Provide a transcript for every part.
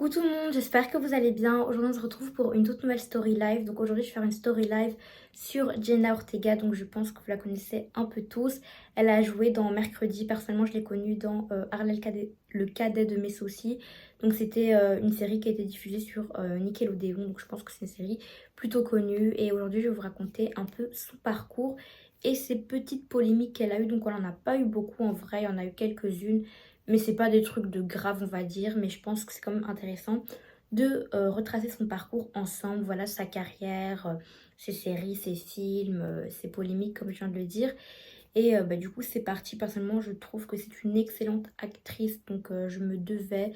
Coucou tout le monde, j'espère que vous allez bien. Aujourd'hui on se retrouve pour une toute nouvelle story live. Donc aujourd'hui je vais faire une story live sur Jenna Ortega. Donc je pense que vous la connaissez un peu tous. Elle a joué dans Mercredi. Personnellement je l'ai connue dans Arla le cadet de mes soucis. Donc c'était une série qui a été diffusée sur Nickelodeon. Donc je pense que c'est une série plutôt connue. Et aujourd'hui je vais vous raconter un peu son parcours et ces petites polémiques qu'elle a eues. Donc on n'en a pas eu beaucoup en vrai, il y en a eu quelques-unes. Mais c'est pas des trucs de grave on va dire, mais je pense que c'est quand même intéressant de retracer son parcours ensemble, voilà sa carrière, ses séries, ses films, ses polémiques comme je viens de le dire. Et du coup c'est parti, personnellement je trouve que c'est une excellente actrice, donc je me devais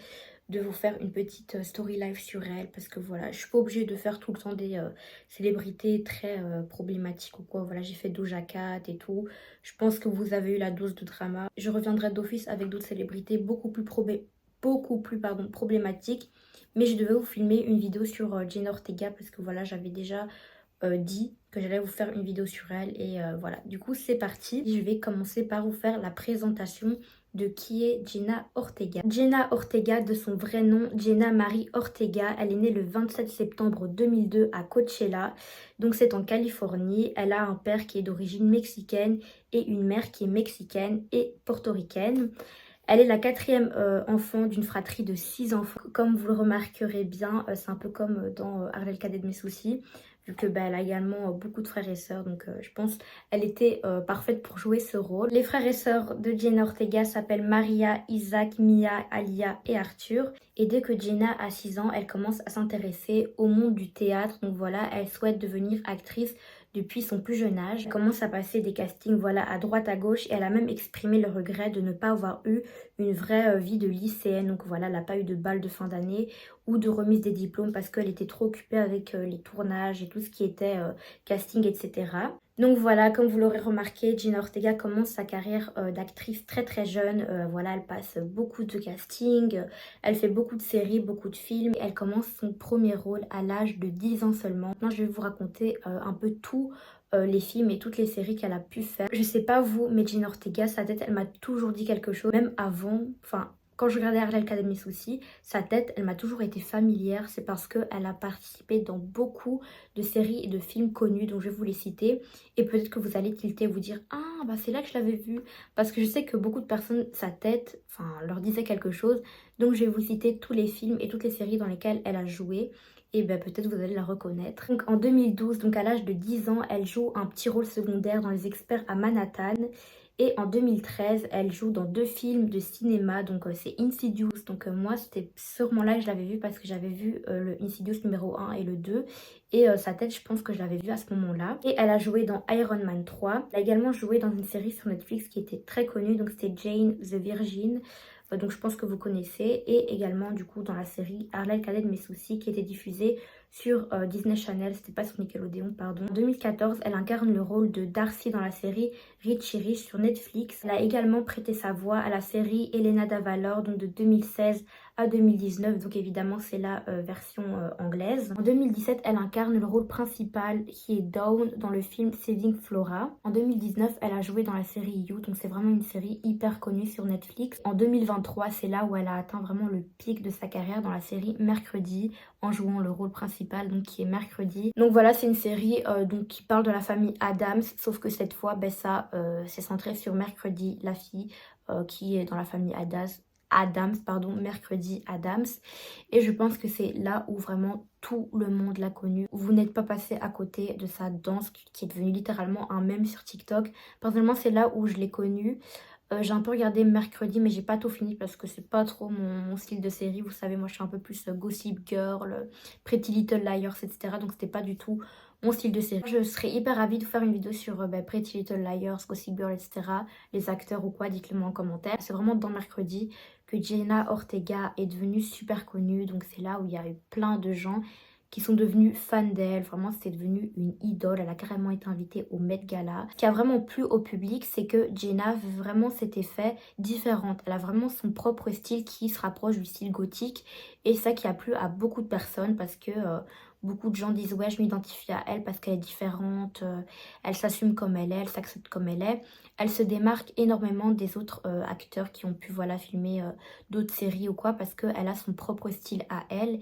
de vous faire une petite story live sur elle, parce que voilà, je suis pas obligée de faire tout le temps des célébrités très problématiques ou quoi. Voilà, j'ai fait Doja Cat et tout. Je pense que vous avez eu la dose de drama. Je reviendrai d'office avec d'autres célébrités beaucoup plus problématiques. Mais je devais vous filmer une vidéo sur Jenna Ortega, parce que voilà, j'avais déjà dit que j'allais vous faire une vidéo sur elle. Et voilà, du coup c'est parti. Je vais commencer par vous faire la présentation de qui est Jenna Ortega. Jenna Ortega, de son vrai nom, Jenna Marie Ortega, elle est née le 27 septembre 2002 à Coachella, donc c'est en Californie. Elle a un père qui est d'origine mexicaine et une mère qui est mexicaine et portoricaine. Elle est la quatrième enfant d'une fratrie de 6 enfants. Comme vous le remarquerez bien, c'est un peu comme dans Arla le cadet de mes soucis, vu que elle a également beaucoup de frères et sœurs. Donc je pense qu'elle était parfaite pour jouer ce rôle. Les frères et sœurs de Jenna Ortega s'appellent Maria, Isaac, Mia, Alia et Arthur. Et dès que Jenna a 6 ans, elle commence à s'intéresser au monde du théâtre. Donc voilà, elle souhaite devenir actrice depuis son plus jeune âge. Elle commence à passer des castings voilà, à droite à gauche, et elle a même exprimé le regret de ne pas avoir eu une vraie vie de lycéenne. Donc voilà, elle n'a pas eu de bal de fin d'année ou de remise des diplômes parce qu'elle était trop occupée avec les tournages et tout ce qui était casting, etc. Donc voilà, comme vous l'aurez remarqué, Jenna Ortega commence sa carrière d'actrice très très jeune. Voilà, elle passe beaucoup de castings, elle fait beaucoup de séries, beaucoup de films. Elle commence son premier rôle à l'âge de 10 ans seulement. Maintenant, je vais vous raconter un peu tout les films et toutes les séries qu'elle a pu faire. Je sais pas vous, mais Jenna Ortega, sa tête, elle m'a toujours dit quelque chose. Même avant, enfin, quand je regardais Arla le cadet de mes soucis, sa tête, elle m'a toujours été familière. C'est parce qu'elle a participé dans beaucoup de séries et de films connus, dont je vais vous les citer. Et peut-être que vous allez tilter et vous dire « Ah, bah c'est là que je l'avais vue ». Parce que je sais que beaucoup de personnes, sa tête, enfin, leur disait quelque chose. Donc je vais vous citer tous les films et toutes les séries dans lesquelles elle a joué. Et peut-être vous allez la reconnaître. Donc en 2012, donc à l'âge de 10 ans, elle joue un petit rôle secondaire dans Les Experts à Manhattan. Et en 2013, elle joue dans 2 films de cinéma, donc c'est Insidious. Donc moi, c'était sûrement là que je l'avais vue, parce que j'avais vu le Insidious numéro 1 et le 2. Et sa tête, je pense que je l'avais vue à ce moment-là. Et elle a joué dans Iron Man 3. Elle a également joué dans une série sur Netflix qui était très connue, donc c'était Jane the Virgin. Donc je pense que vous connaissez. Et également du coup dans la série Arla le cadet de mes soucis, qui était diffusée sur Disney Channel, c'était pas sur Nickelodeon, pardon. En 2014, elle incarne le rôle de Darcy dans la série Richie Rich sur Netflix. Elle a également prêté sa voix à la série Elena Davalor, donc de 2016 à 2019, donc évidemment c'est la version anglaise. En 2017, elle incarne le rôle principal qui est Dawn dans le film Saving Flora. En 2019, elle a joué dans la série You, donc c'est vraiment une série hyper connue sur Netflix. En 2023, c'est là où elle a atteint vraiment le pic de sa carrière dans la série Mercredi, en jouant le rôle principal, donc qui est Mercredi. Donc voilà, c'est une série donc qui parle de la famille Addams, sauf que cette fois, c'est centré sur Mercredi, la fille qui est dans la famille Mercredi Addams. Et je pense que c'est là où vraiment tout le monde l'a connue. Vous n'êtes pas passé à côté de sa danse qui est devenue littéralement un mème sur TikTok. Personnellement, c'est là où je l'ai connue. J'ai un peu regardé Mercredi, mais j'ai pas tout fini parce que c'est pas trop mon style de série. Vous savez, moi je suis un peu plus Gossip Girl, Pretty Little Liars, etc. Donc c'était pas du tout mon style de série. Je serais hyper ravie de faire une vidéo sur Pretty Little Liars, Gossip Girl, etc. Les acteurs ou quoi, dites-le moi en commentaire. C'est vraiment dans Mercredi que Jenna Ortega est devenue super connue. Donc c'est là où il y a eu plein de gens qui sont devenus fans d'elle. Vraiment, c'était devenu une idole. Elle a carrément été invitée au Met Gala. Ce qui a vraiment plu au public, c'est que Jenna veut vraiment cet effet différente. Elle a vraiment son propre style qui se rapproche du style gothique. Et ça qui a plu à beaucoup de personnes parce que beaucoup de gens disent ouais je m'identifie à elle parce qu'elle est différente, elle s'assume comme elle s'accepte comme elle est. Elle se démarque énormément des autres acteurs qui ont pu voilà filmer d'autres séries ou quoi parce qu'elle a son propre style à elle.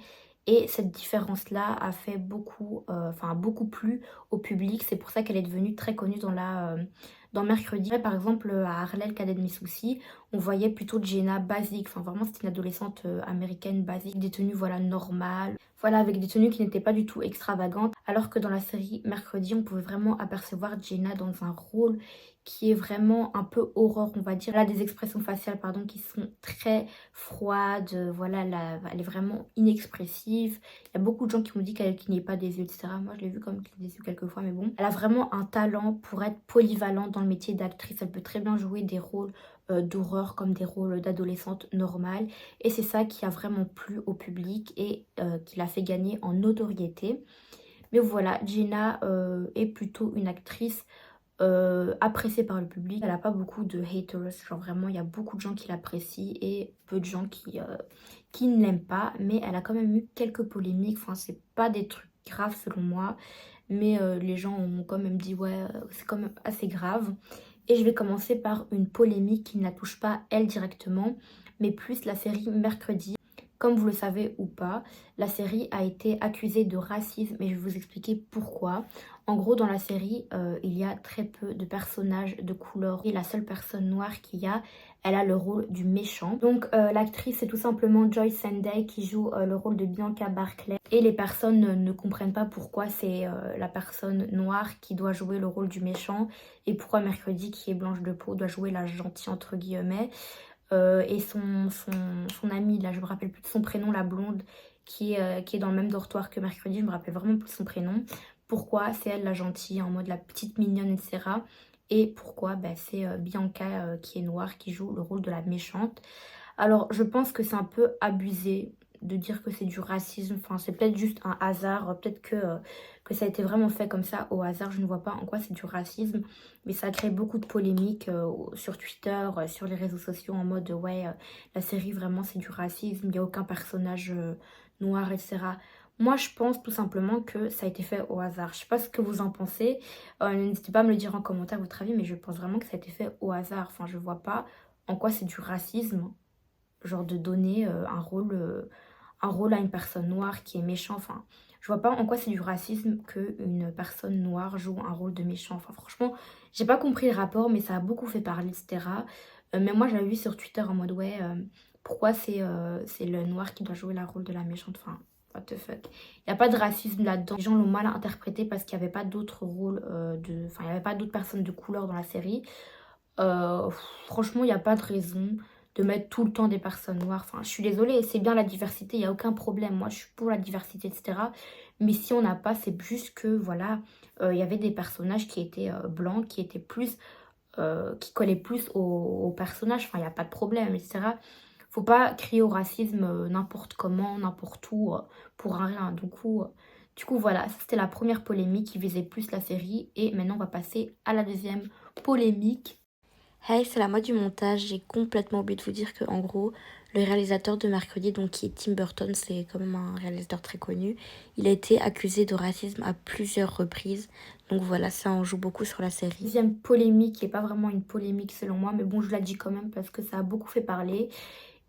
Et cette différence-là a fait beaucoup, enfin beaucoup plu au public. C'est pour ça qu'elle est devenue très connue dans Mercredi. Par exemple, à Harlem, Cadet de mes soucis, on voyait plutôt Jenna basique. Enfin, vraiment, c'était une adolescente américaine basique, des tenues, voilà, normales. Voilà, avec des tenues qui n'étaient pas du tout extravagantes. Alors que dans la série Mercredi, on pouvait vraiment apercevoir Jenna dans un rôle qui est vraiment un peu horreur, on va dire. Elle a des expressions faciales, pardon, qui sont très froides. Voilà, elle est vraiment inexpressive. Il y a beaucoup de gens qui m'ont dit qu'elle clignait pas des yeux, etc. Moi, je l'ai vu comme cligner des yeux quelques fois, mais bon. Elle a vraiment un talent pour être polyvalente dans le métier d'actrice. Elle peut très bien jouer des rôles d'horreur comme des rôles d'adolescente normale. Et c'est ça qui a vraiment plu au public et qui l'a fait gagner en notoriété. Mais voilà, Jenna est plutôt une actrice appréciée par le public. Elle n'a pas beaucoup de haters, genre vraiment il y a beaucoup de gens qui l'apprécient et peu de gens qui ne l'aiment pas. Mais elle a quand même eu quelques polémiques, enfin c'est pas des trucs graves selon moi. Mais les gens ont quand même dit ouais c'est quand même assez grave. Et je vais commencer par une polémique qui ne la touche pas elle directement, mais plus la série Mercredi. Comme vous le savez ou pas, la série a été accusée de racisme et je vais vous expliquer pourquoi. En gros, dans la série, il y a très peu de personnages de couleur. Et la seule personne noire qu'il y a, elle a le rôle du méchant. Donc l'actrice, c'est tout simplement Joy Sendai qui joue le rôle de Bianca Barclay. Et les personnes ne comprennent pas pourquoi c'est la personne noire qui doit jouer le rôle du méchant et pourquoi Mercredi, qui est blanche de peau, doit jouer la gentille entre guillemets. Et son amie, là je me rappelle plus de son prénom, la blonde, qui est dans le même dortoir que Mercredi, je me rappelle vraiment plus de son prénom. Pourquoi c'est elle la gentille, en mode la petite mignonne, etc. Et pourquoi c'est Bianca qui est noire, qui joue le rôle de la méchante. Alors je pense que c'est un peu abusé de dire que c'est du racisme, enfin c'est peut-être juste un hasard, peut-être que ça a été vraiment fait comme ça au hasard, je ne vois pas en quoi c'est du racisme, mais ça a créé beaucoup de polémiques sur Twitter, sur les réseaux sociaux en mode ouais la série vraiment c'est du racisme, il n'y a aucun personnage noir, etc. Moi je pense tout simplement que ça a été fait au hasard, je sais pas ce que vous en pensez, n'hésitez pas à me le dire en commentaire votre avis, mais je pense vraiment que ça a été fait au hasard, enfin je vois pas en quoi c'est du racisme, genre de donner un rôle à une personne noire qui est méchant. Enfin, je vois pas en quoi c'est du racisme qu'une personne noire joue un rôle de méchant. Enfin, franchement, j'ai pas compris le rapport, mais ça a beaucoup fait parler, etc. Mais moi, j'avais vu sur Twitter en mode, ouais, pourquoi c'est le noir qui doit jouer le rôle de la méchante. Enfin, what the fuck. Il n'y a pas de racisme là-dedans. Les gens l'ont mal interprété parce qu'il n'y avait pas d'autres rôles Enfin, il n'y avait pas d'autres personnes de couleur dans la série. Euh, Franchement, il n'y a pas de raison de mettre tout le temps des personnes noires. Enfin, je suis désolée, c'est bien la diversité, il n'y a aucun problème. Moi, je suis pour la diversité, etc. Mais si on n'a pas, c'est juste que, voilà, il y avait des personnages qui étaient blancs, qui étaient plus, qui collaient plus aux personnages. Enfin, il n'y a pas de problème, etc. Faut pas crier au racisme n'importe comment, n'importe où, pour un rien. Du coup, voilà, ça c'était la première polémique qui visait plus la série. Et maintenant, on va passer à la deuxième polémique. Hey, c'est la moi du montage. J'ai complètement oublié de vous dire que en gros, le réalisateur de Mercredi, donc qui est Tim Burton, c'est quand même un réalisateur très connu, il a été accusé de racisme à plusieurs reprises. Donc voilà, ça en joue beaucoup sur la série. Deuxième polémique, qui n'est pas vraiment une polémique selon moi, mais bon, je la dis quand même parce que ça a beaucoup fait parler.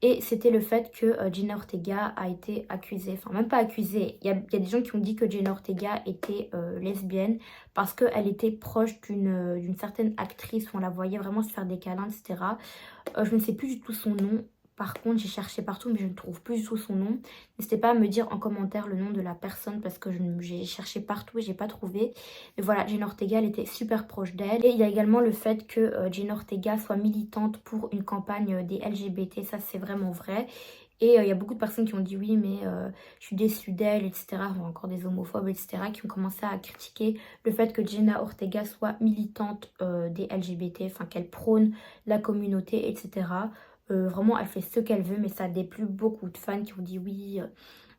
Et c'était le fait que Jenna Ortega a été accusée, enfin même pas accusée, il y a des gens qui ont dit que Jenna Ortega était lesbienne parce qu'elle était proche d'une certaine actrice, où on la voyait vraiment se faire des câlins, etc. Je ne sais plus du tout son nom. Par contre, j'ai cherché partout, mais je ne trouve plus du tout son nom. N'hésitez pas à me dire en commentaire le nom de la personne parce que j'ai cherché partout et j'ai pas trouvé. Mais voilà, Jenna Ortega, elle était super proche d'elle. Et il y a également le fait que Jenna Ortega soit militante pour une campagne des LGBT. Ça, c'est vraiment vrai. Et il y a beaucoup de personnes qui ont dit oui, mais je suis déçue d'elle, etc. Ou encore des homophobes, etc. qui ont commencé à critiquer le fait que Jenna Ortega soit militante des LGBT, enfin qu'elle prône la communauté, etc. Vraiment, elle fait ce qu'elle veut, mais ça a déplu beaucoup de fans qui ont dit oui,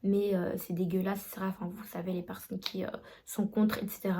mais c'est dégueulasse, etc. Enfin, vous savez, les personnes qui sont contre, etc.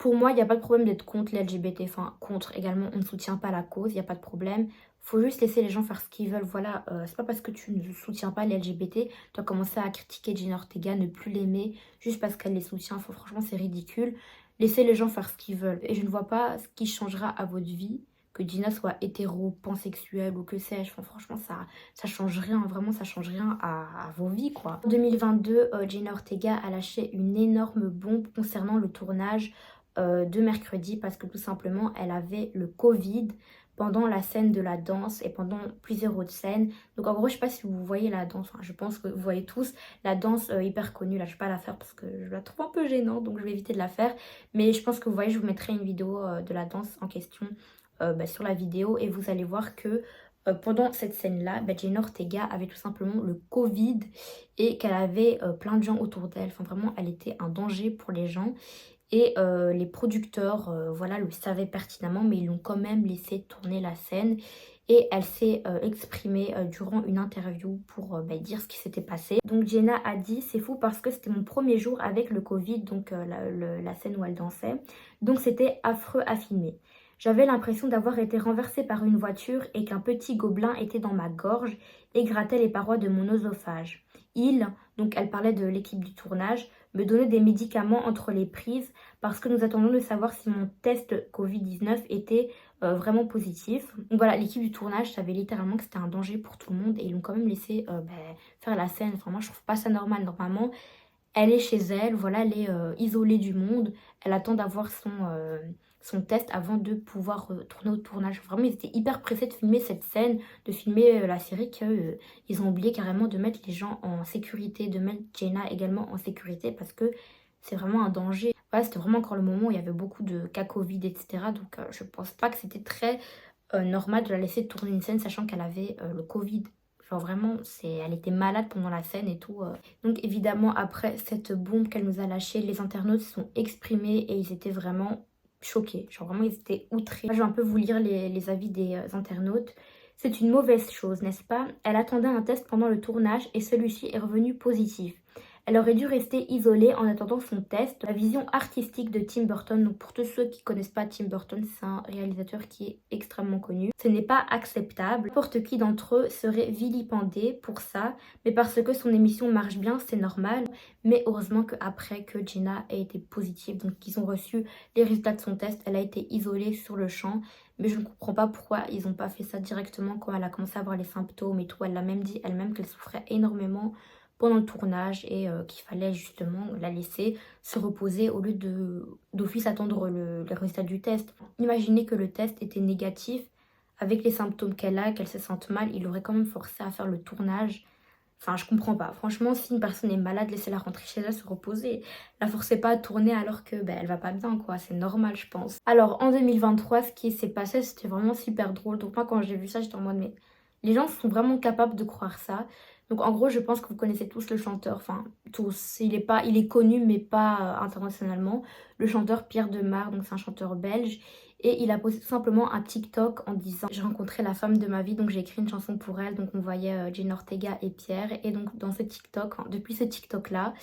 Pour moi, il n'y a pas de problème d'être contre les LGBT, enfin contre également, on ne soutient pas la cause, il n'y a pas de problème. Faut juste laisser les gens faire ce qu'ils veulent, voilà. C'est pas parce que tu ne soutiens pas les LGBT, tu dois commencer à critiquer Jenna Ortega, ne plus l'aimer, juste parce qu'elle les soutient. Enfin, franchement, c'est ridicule. Laissez les gens faire ce qu'ils veulent. Et je ne vois pas ce qui changera à votre vie, que Gina soit hétéro, pansexuelle ou que sais-je. Enfin, franchement, ça change rien, vraiment, ça change rien à vos vies, quoi. En 2022, Gina Ortega a lâché une énorme bombe concernant le tournage de mercredi parce que tout simplement elle avait le Covid pendant la scène de la danse et pendant plusieurs autres scènes. Donc en gros, je sais pas si vous voyez la danse, enfin, je pense que vous voyez tous la danse hyper connue. Là, je vais pas la faire parce que je la trouve un peu gênante, donc je vais éviter de la faire. Mais je pense que vous voyez, je vous mettrai une vidéo de la danse en question sur la vidéo et vous allez voir que pendant cette scène-là, Jenna Ortega avait tout simplement le Covid et qu'elle avait plein de gens autour d'elle. Enfin, vraiment, elle était un danger pour les gens. Et les producteurs, voilà, le savaient pertinemment, mais ils l'ont quand même laissé tourner la scène. Et elle s'est exprimée durant une interview pour dire ce qui s'était passé. Donc Jenna a dit, c'est fou parce que c'était mon premier jour avec le Covid, donc la scène où elle dansait. Donc c'était affreux à filmer. J'avais l'impression d'avoir été renversée par une voiture et qu'un petit gobelin était dans ma gorge et grattait les parois de mon oesophage. Il, donc elle parlait de l'équipe du tournage, me donnait des médicaments entre les prises parce que nous attendons de savoir si mon test Covid-19 était vraiment positif. Donc voilà, l'équipe du tournage savait littéralement que c'était un danger pour tout le monde et ils l'ont quand même laissé faire la scène. Enfin, moi, je trouve pas ça normal. Normalement, elle est chez elle, voilà, elle est isolée du monde. Elle attend d'avoir son test avant de pouvoir tourner au tournage. Vraiment, ils étaient hyper pressés de filmer cette scène, de filmer la série, qu'ils ont oublié carrément de mettre les gens en sécurité, de mettre Jenna également en sécurité parce que c'est vraiment un danger. Voilà, c'était vraiment encore le moment où il y avait beaucoup de cas Covid, etc. Donc je pense pas que c'était très normal de la laisser tourner une scène sachant qu'elle avait le Covid. Genre vraiment, elle était malade pendant la scène et tout. Donc évidemment, après cette bombe qu'elle nous a lâchée, les internautes se sont exprimés et ils étaient vraiment choqués. Genre vraiment, ils étaient outrés. Je vais un peu vous lire les avis des internautes. C'est une mauvaise chose, n'est-ce pas? Elle attendait un test pendant le tournage et celui-ci est revenu positif. Elle aurait dû rester isolée en attendant son test. La vision artistique de Tim Burton, donc pour tous ceux qui ne connaissent pas Tim Burton, c'est un réalisateur qui est extrêmement connu. Ce n'est pas acceptable. N'importe qui d'entre eux serait vilipendé pour ça, mais parce que son émission marche bien, c'est normal. Mais heureusement qu'après que Jenna ait été positive, donc qu'ils ont reçu les résultats de son test, elle a été isolée sur le champ. Mais je ne comprends pas pourquoi ils n'ont pas fait ça directement quand elle a commencé à avoir les symptômes et tout. Elle l'a même dit elle-même qu'elle souffrait énormément pendant le tournage et qu'il fallait justement la laisser se reposer au lieu d'office attendre les résultats du test. Imaginez que le test était négatif avec les symptômes qu'elle a, qu'elle se sente mal, il aurait quand même forcé à faire le tournage. Enfin, je comprends pas. Franchement, si une personne est malade, laissez-la rentrer chez elle, se reposer. La forcez pas à tourner alors que elle va pas bien, quoi. C'est normal, je pense. Alors, en 2023, ce qui s'est passé, c'était vraiment super drôle. Donc moi, quand j'ai vu ça, j'étais en mode, mais les gens sont vraiment capables de croire ça. Donc en gros, je pense que vous connaissez tous le chanteur, enfin tous, il est connu mais pas internationalement. Le chanteur Pierre Demar, donc c'est un chanteur belge. Et il a posté tout simplement un TikTok en disant j'ai rencontré la femme de ma vie, donc j'ai écrit une chanson pour elle. Donc on voyait Jenna Ortega et Pierre. Et donc dans ce TikTok, enfin, depuis ce TikTok là,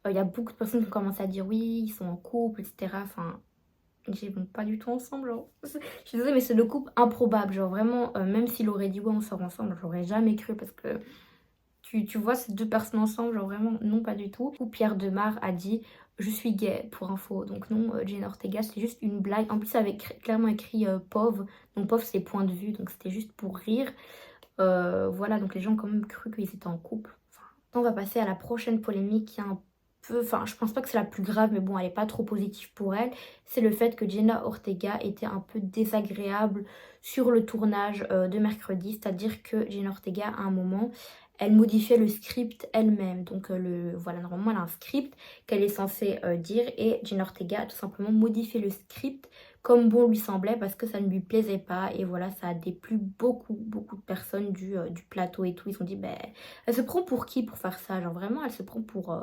il y a beaucoup de personnes qui ont commencé à dire oui, ils sont en couple, etc. Enfin, ils vont pas du tout ensemble, genre. Je suis désolée, mais c'est le couple improbable. Genre vraiment, même s'il aurait dit ouais, on sort ensemble, j'aurais jamais cru parce que tu vois ces deux personnes ensemble, genre vraiment, non, pas du tout. Ou Pierre Demar a dit je suis gay pour info. Donc non, Jenna Ortega, c'est juste une blague. En plus, ça avait clairement écrit POV. Donc POV, c'est point de vue. Donc c'était juste pour rire. Voilà, donc les gens ont quand même cru qu'ils étaient en couple. Enfin, on va passer à la prochaine polémique qui est un peu... Enfin, je pense pas que c'est la plus grave, mais bon, elle est pas trop positive pour elle. C'est le fait que Jenna Ortega était un peu désagréable sur le tournage de mercredi. C'est-à-dire que Jenna Ortega, à un moment, elle modifiait le script elle-même. Donc voilà, normalement elle a un script qu'elle est censée dire et Jenna Ortega a tout simplement modifié le script comme bon lui semblait parce que ça ne lui plaisait pas. Et voilà, ça a déplu beaucoup de personnes du plateau et tout. Ils ont dit, elle se prend pour qui pour faire ça? Genre vraiment, elle se prend pour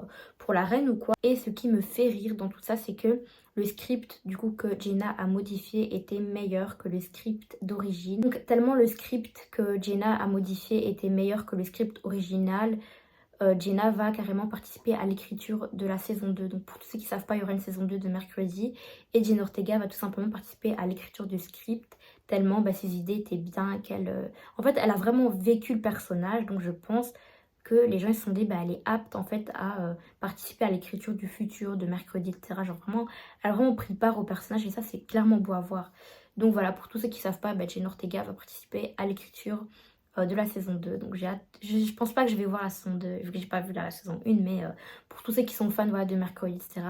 la reine ou quoi? Et ce qui me fait rire dans tout ça, c'est que le script du coup que Jenna a modifié était meilleur que le script d'origine. Donc tellement le script que Jenna a modifié était meilleur que le script original, Jenna va carrément participer à l'écriture de la saison 2. Donc pour tous ceux qui ne savent pas, il y aura une saison 2 de mercredi. Et Jenna Ortega va tout simplement participer à l'écriture du script, tellement bah, ses idées étaient bien, qu'elle... En fait, elle a vraiment vécu le personnage, donc je pense que les gens ils se sont dit, bah, elle est apte en fait à participer à l'écriture du futur, de mercredi, etc. Genre vraiment, elle a vraiment pris part au personnage et ça c'est clairement beau à voir. Donc voilà, pour tous ceux qui ne savent pas, bah, Jenna Ortega va participer à l'écriture de la saison 2. Donc j'ai hâte. Je pense pas que je vais voir la saison 2, vu que j'ai pas vu la saison 1, mais pour tous ceux qui sont fans voilà, de mercredi, etc.,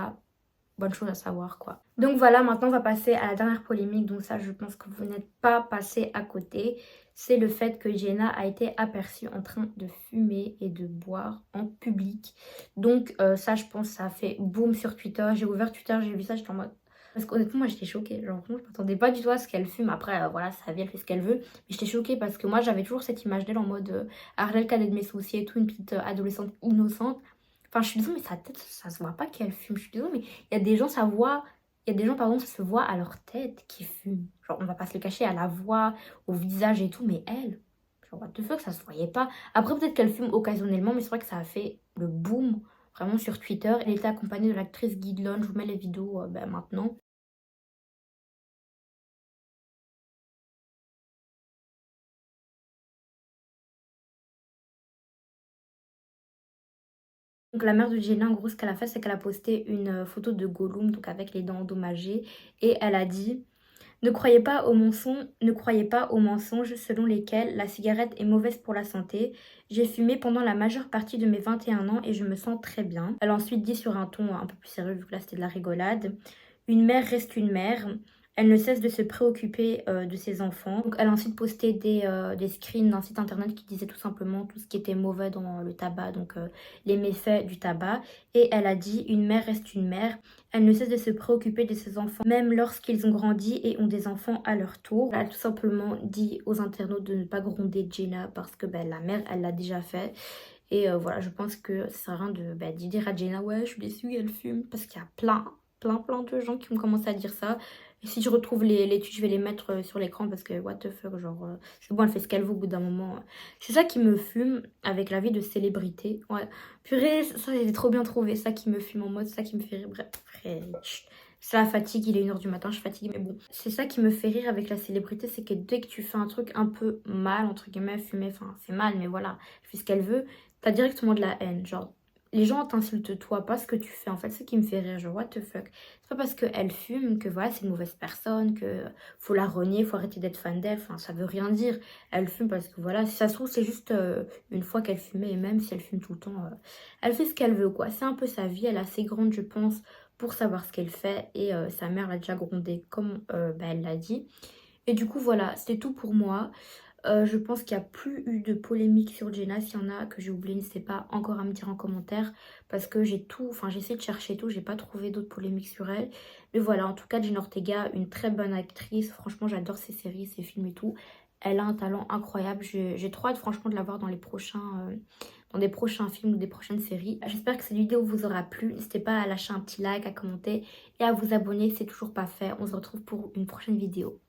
bonne chose à savoir quoi. Donc voilà, maintenant on va passer à la dernière polémique. Donc ça, je pense que vous n'êtes pas passé à côté. C'est le fait que Jenna a été aperçue en train de fumer et de boire en public. Donc ça, je pense, ça a fait boum sur Twitter. J'ai ouvert Twitter, j'ai vu ça, j'étais en mode... Parce qu'honnêtement, moi j'étais choquée. Genre, je m'attendais pas du tout à ce qu'elle fume. Après, voilà, sa vie, elle fait ce qu'elle veut. Mais j'étais choquée parce que moi, j'avais toujours cette image d'elle en mode Argel cadet de mes soucis et tout, une petite adolescente innocente. Enfin, je suis désolée, mais sa tête, ça se voit pas qu'elle fume. Je suis désolée, mais il y a des gens, ça voit. Il y a des gens, pardon, ça se voit à leur tête qui fument. Genre, on va pas se le cacher, à la voix, au visage et tout, mais elle, genre, what the fuck, ça se voyait pas. Après, peut-être qu'elle fume occasionnellement, mais c'est vrai que ça a fait le boom vraiment sur Twitter. Elle était accompagnée de l'actrice Guidelone. Je vous mets les vidéos maintenant. Donc la mère de Jenna, en gros, ce qu'elle a fait, c'est qu'elle a posté une photo de Gollum, donc avec les dents endommagées, et elle a dit ne croyez pas aux mensonges selon lesquels la cigarette est mauvaise pour la santé. J'ai fumé pendant la majeure partie de mes 21 ans et je me sens très bien. Elle a ensuite dit sur un ton un peu plus sérieux, vu que là c'était de la rigolade, une mère reste une mère. Elle ne cesse de se préoccuper de ses enfants. Donc, elle a ensuite posté des screens d'un site internet qui disait tout simplement tout ce qui était mauvais dans le tabac, donc les méfaits du tabac. Et elle a dit, une mère reste une mère. Elle ne cesse de se préoccuper de ses enfants, même lorsqu'ils ont grandi et ont des enfants à leur tour. Elle a tout simplement dit aux internautes de ne pas gronder Jenna parce que ben, la mère, elle l'a déjà fait. Et voilà, je pense que ça sert à rien de dire à Jenna, ouais, je suis déçue, elle fume. Parce qu'il y a plein de gens qui ont commencé à dire ça. Et si je retrouve les tweets, je vais les mettre sur l'écran parce que what the fuck, genre, c'est bon, elle fait ce qu'elle veut au bout d'un moment. C'est ça qui me fume avec la vie de célébrité. Ouais, purée, ça j'ai trop bien trouvé, ça qui me fume en mode, ça qui me fait rire. Bref, après, c'est la fatigue, il est 1h du matin, je suis fatiguée, mais bon. C'est ça qui me fait rire avec la célébrité, c'est que dès que tu fais un truc un peu mal, entre guillemets, fumer, enfin, c'est mal, mais voilà, elle fait ce qu'elle veut, t'as directement de la haine, genre. Les gens t'insultent toi, pas ce que tu fais. En fait, c'est ce qui me fait rire, genre, what the fuck. C'est pas parce qu'elle fume que voilà, c'est une mauvaise personne, que faut la renier, faut arrêter d'être fan d'elle. Enfin, ça veut rien dire. Elle fume parce que voilà, si ça se trouve, c'est juste une fois qu'elle fumait, et même si elle fume tout le temps, elle fait ce qu'elle veut, quoi. C'est un peu sa vie, elle est assez grande, je pense, pour savoir ce qu'elle fait. Et sa mère l'a déjà grondée, comme elle l'a dit. Et du coup, voilà, c'était tout pour moi. Je pense qu'il n'y a plus eu de polémique sur Jenna. S'il y en a que j'ai oublié, n'hésitez pas encore à me dire en commentaire. Parce que j'ai tout, enfin j'ai essayé de chercher tout, j'ai pas trouvé d'autres polémiques sur elle. Mais voilà, en tout cas, Jenna Ortega, une très bonne actrice. Franchement, j'adore ses séries, ses films et tout. Elle a un talent incroyable. J'ai trop hâte franchement de la voir dans les dans des prochains films ou des prochaines séries. J'espère que cette vidéo vous aura plu. N'hésitez pas à lâcher un petit like, à commenter et à vous abonner si c'est toujours pas fait. On se retrouve pour une prochaine vidéo.